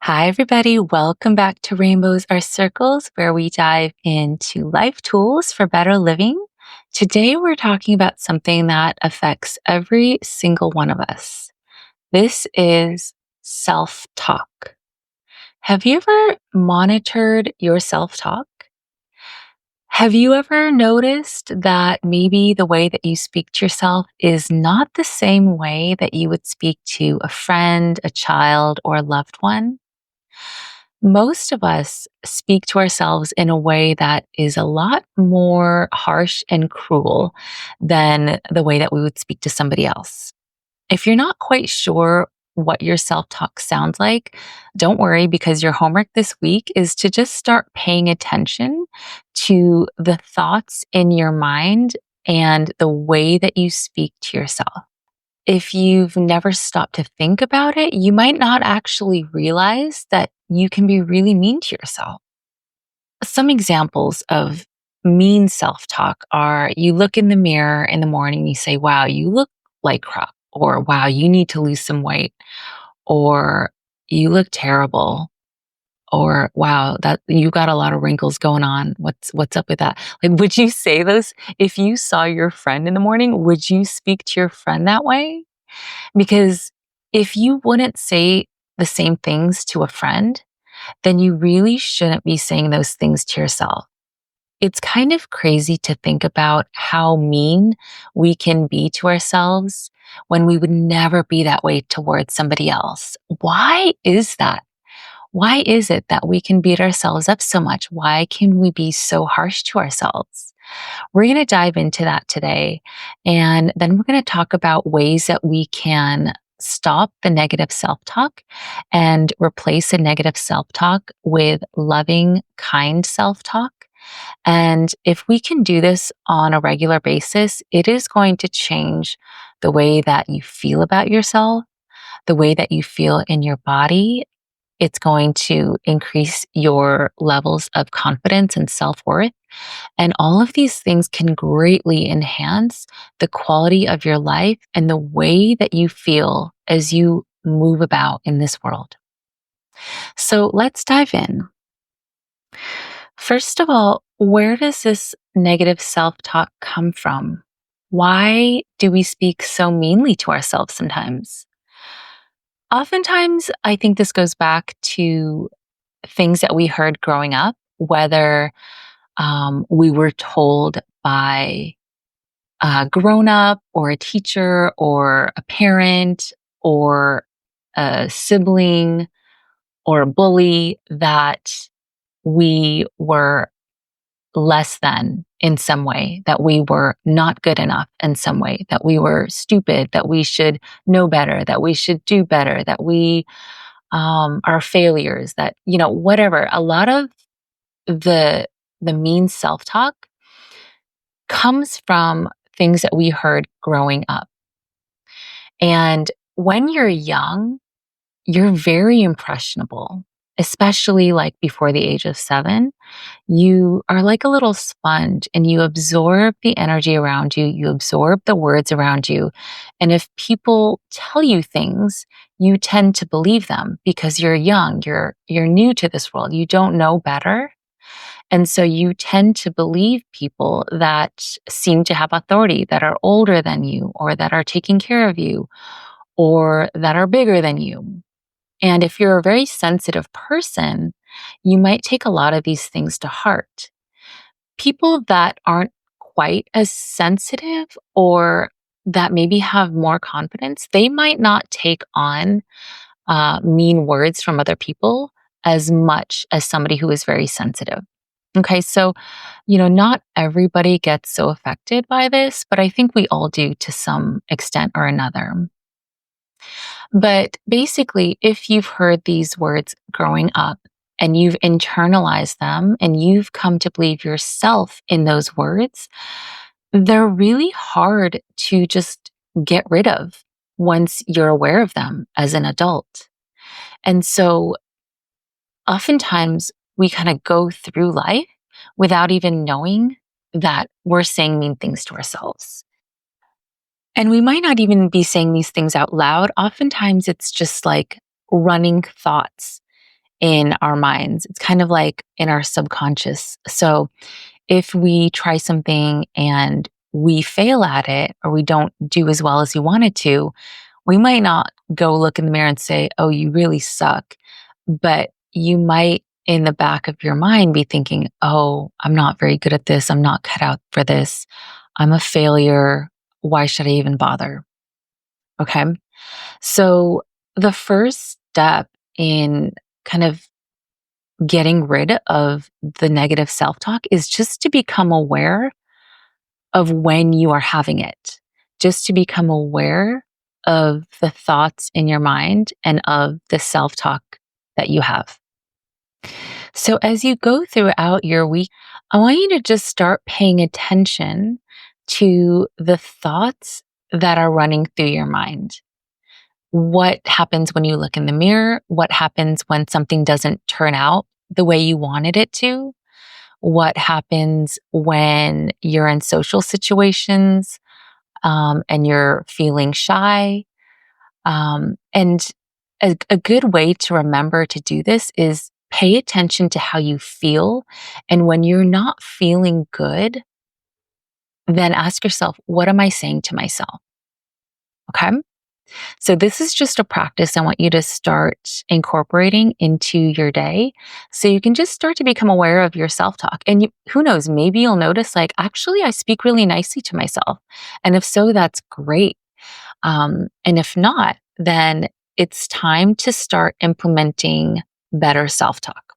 Hi, everybody. Welcome back to Rainbows Are Circles, where we dive into life tools for better living. Today, we're talking about something that affects every single one of us. This is self talk. Have you ever monitored your self talk? Have you ever noticed that maybe the way that you speak to yourself is not the same way that you would speak to a friend, a child, or a loved one? Most of us speak to ourselves in a way that is a lot more harsh and cruel than the way that we would speak to somebody else. If you're not quite sure what your self talk sounds like, don't worry because your homework this week is to just start paying attention to the thoughts in your mind and the way that you speak to yourself. If you've never stopped to think about it, you might not actually realize that you can be really mean to yourself. Some examples of mean self talk are you look in the mirror in the morning, you say, wow, you look like crap, or wow, you need to lose some weight, or you look terrible, or wow, that you got a lot of wrinkles going on. What's up with that? Like, would you say those if you saw your friend in the morning? Would you speak to your friend that way? Because if you wouldn't say the same things to a friend, then you really shouldn't be saying those things to yourself. It's kind of crazy to think about how mean we can be to ourselves when we would never be that way towards somebody else. Why is that? Why is it that we can beat ourselves up so much? Why can we be so harsh to ourselves? We're going to dive into that today. And then we're going to talk about ways that we can stop the negative self talk and replace the negative self talk with loving, kind self talk. And if we can do this on a regular basis, it is going to change the way that you feel about yourself, the way that you feel in your body. It's going to increase your levels of confidence and self worth. And all of these things can greatly enhance the quality of your life and the way that you feel as you move about in this world. So let's dive in. First of all, where does this negative self talk come from? Why do we speak so meanly to ourselves sometimes? Oftentimes, I think this goes back to things that we heard growing up, whether we were told by a grown up or a teacher or a parent or a sibling or a bully that we were less than in some way, that we were not good enough in some way, that we were stupid, that we should know better, that we should do better, that we are failures, that, whatever. A lot of the the mean self-talk comes from things that we heard growing up. And when you're young, you're very impressionable, especially like before the age of 7. You are like a little sponge and you absorb the energy around you, you absorb the words around you. And if people tell you things, you tend to believe them because you're young, you're new to this world, you don't know better. And so you tend to believe people that seem to have authority, that are older than you, or that are taking care of you, or that are bigger than you. And if you're a very sensitive person, you might take a lot of these things to heart. People that aren't quite as sensitive or that maybe have more confidence, they might not take on mean words from other people as much as somebody who is very sensitive. Okay, so, not everybody gets so affected by this, but I think we all do to some extent or another. But basically, if you've heard these words growing up and you've internalized them and you've come to believe yourself in those words, they're really hard to just get rid of once you're aware of them as an adult. And so oftentimes we kind of go through life without even knowing that we're saying mean things to ourselves. And we might not even be saying these things out loud. Oftentimes it's just like running thoughts in our minds. It's kind of like in our subconscious. So if we try something and we fail at it or we don't do as well as we wanted to, we might not go look in the mirror and say, "Oh, you really suck." But you might in the back of your mind be thinking, "Oh, I'm not very good at this. I'm not cut out for this. I'm a failure. Why should I even bother?" Okay. So the first step in kind of getting rid of the negative self talk is just to become aware of when you are having it, just to become aware of the thoughts in your mind and of the self talk that you have. So as you go throughout your week, I want you to just start paying attention to the thoughts that are running through your mind. What happens when you look in the mirror? What happens when something doesn't turn out the way you wanted it to? What happens when you're in social situations and you're feeling shy? And a good way to remember to do this is pay attention to how you feel. And when you're not feeling good, then ask yourself, what am I saying to myself? Okay. So, this is just a practice I want you to start incorporating into your day so you can just start to become aware of your self talk. And who knows, maybe you'll notice, like, actually, I speak really nicely to myself. And if so, that's great. And if not, then it's time to start implementing better self talk.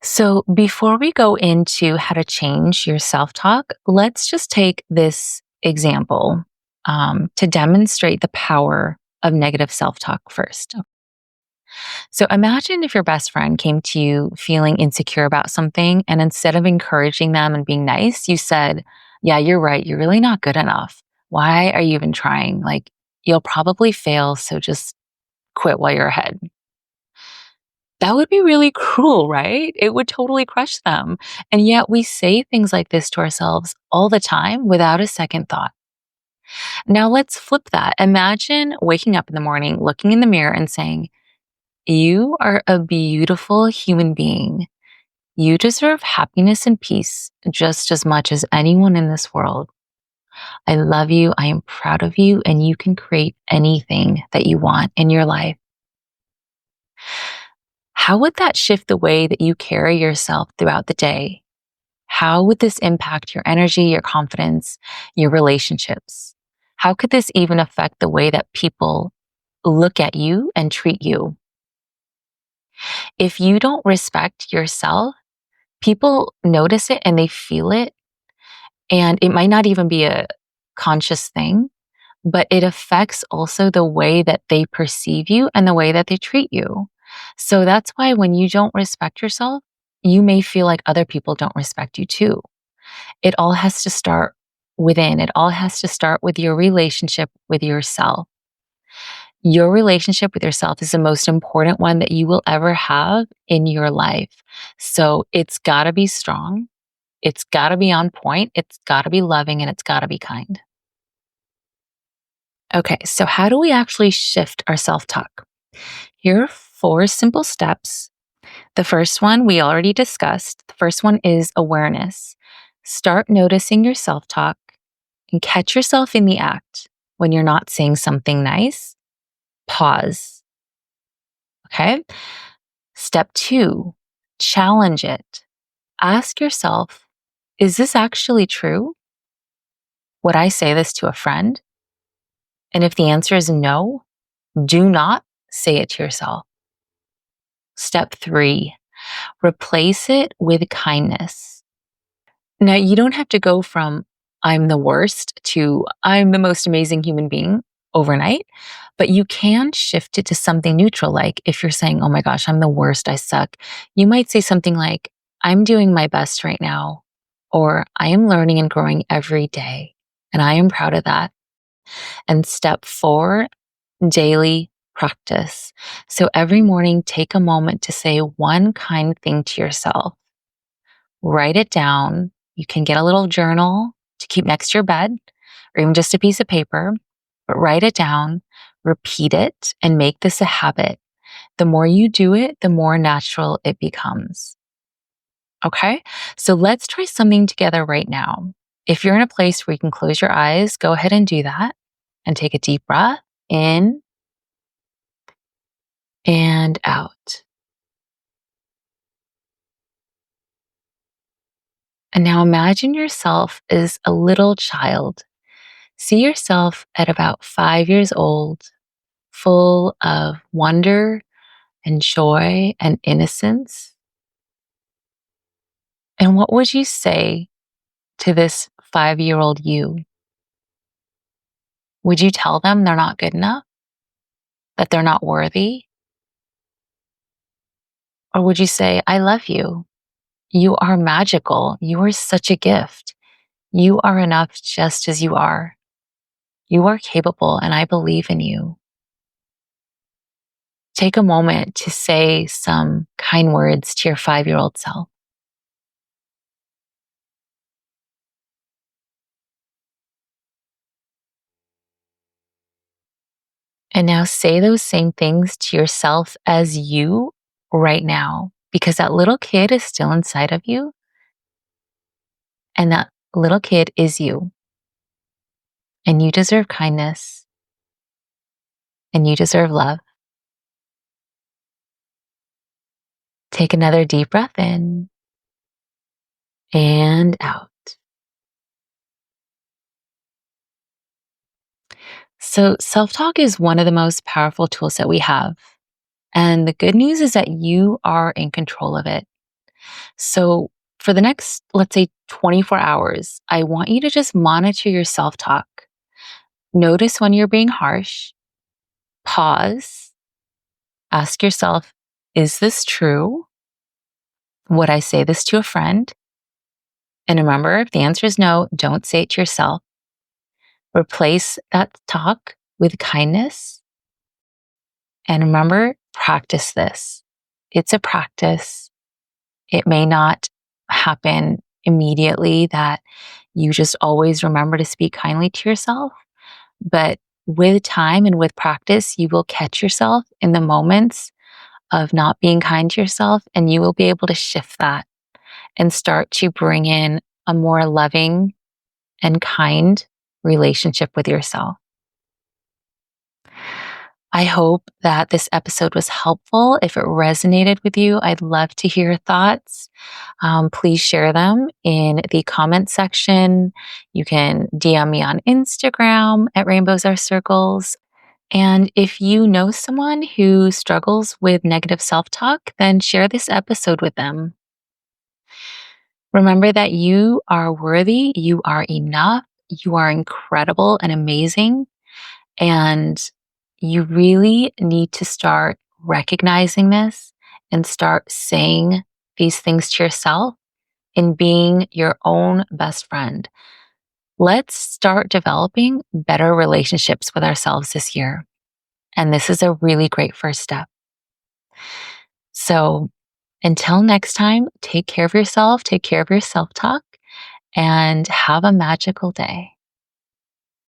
So, before we go into how to change your self talk, let's just take this example to demonstrate the power of negative self talk first. So, imagine if your best friend came to you feeling insecure about something, and instead of encouraging them and being nice, you said, "Yeah, you're right. You're really not good enough. Why are you even trying? Like, you'll probably fail. So, just quit while you're ahead." That would be really cruel, right? It would totally crush them. And yet we say things like this to ourselves all the time without a second thought. Now let's flip that. Imagine waking up in the morning, looking in the mirror and saying, "You are a beautiful human being. You deserve happiness and peace just as much as anyone in this world. I love you. I am proud of you. And you can create anything that you want in your life." How would that shift the way that you carry yourself throughout the day? How would this impact your energy, your confidence, your relationships? How could this even affect the way that people look at you and treat you? If you don't respect yourself, people notice it and they feel it. And it might not even be a conscious thing, but it affects also the way that they perceive you and the way that they treat you. So that's why when you don't respect yourself, you may feel like other people don't respect you too. It all has to start within. It all has to start with your relationship with yourself. Your relationship with yourself is the most important one that you will ever have in your life. So it's got to be strong. It's got to be on point. It's got to be loving and it's got to be kind. Okay, so how do we actually shift our self talk? Here are four simple steps. The first one we already discussed. The first one is awareness. Start noticing your self talk and catch yourself in the act. When you're not saying something nice, pause. Okay. Step two, challenge it. Ask yourself, is this actually true? Would I say this to a friend? And if the answer is no, do not say it to yourself. Step three, replace it with kindness. Now, you don't have to go from "I'm the worst" to "I'm the most amazing human being" overnight, but you can shift it to something neutral. Like if you're saying, "Oh my gosh, I'm the worst, I suck," you might say something like, "I'm doing my best right now," or "I am learning and growing every day, and I am proud of that." And step four, daily practice. So every morning, take a moment to say one kind thing to yourself. Write it down. You can get a little journal to keep next to your bed or even just a piece of paper, but write it down, repeat it, and make this a habit. The more you do it, the more natural it becomes. Okay? So let's try something together right now. If you're in a place where you can close your eyes, go ahead and do that and take a deep breath in and out. And now imagine yourself as a little child. See yourself at about 5 years old, full of wonder and joy and innocence. And what would you say to this 5 year old you? Would you tell them they're not good enough, that they're not worthy? Or would you say, I love you? You are magical. You are such a gift. You are enough just as you are. You are capable, and I believe in you. Take a moment to say some kind words to your 5 year old self. And now say those same things to yourself as you right now, because that little kid is still inside of you, and that little kid is you. And you deserve kindness, and you deserve love. Take another deep breath in and out. So, self talk is one of the most powerful tools that we have. And the good news is that you are in control of it. So, for the next, let's say, 24 hours, I want you to just monitor your self talk. Notice when you're being harsh, pause, ask yourself, is this true? Would I say this to a friend? And remember, if the answer is no, don't say it to yourself. Replace that talk with kindness. And remember, practice this. It's a practice. It may not happen immediately that you just always remember to speak kindly to yourself, but with time and with practice, you will catch yourself in the moments of not being kind to yourself, and you will be able to shift that and start to bring in a more loving and kind relationship with yourself. I hope that this episode was helpful. If it resonated with you, I'd love to hear your thoughts. Please share them in the comment section. You can DM me on Instagram at Rainbows Are Circles. And if you know someone who struggles with negative self talk, then share this episode with them. Remember that you are worthy, you are enough, you are incredible and amazing. And you really need to start recognizing this and start saying these things to yourself and being your own best friend. Let's start developing better relationships with ourselves this year. And this is a really great first step. So until next time, take care of yourself, take care of your self talk, and have a magical day.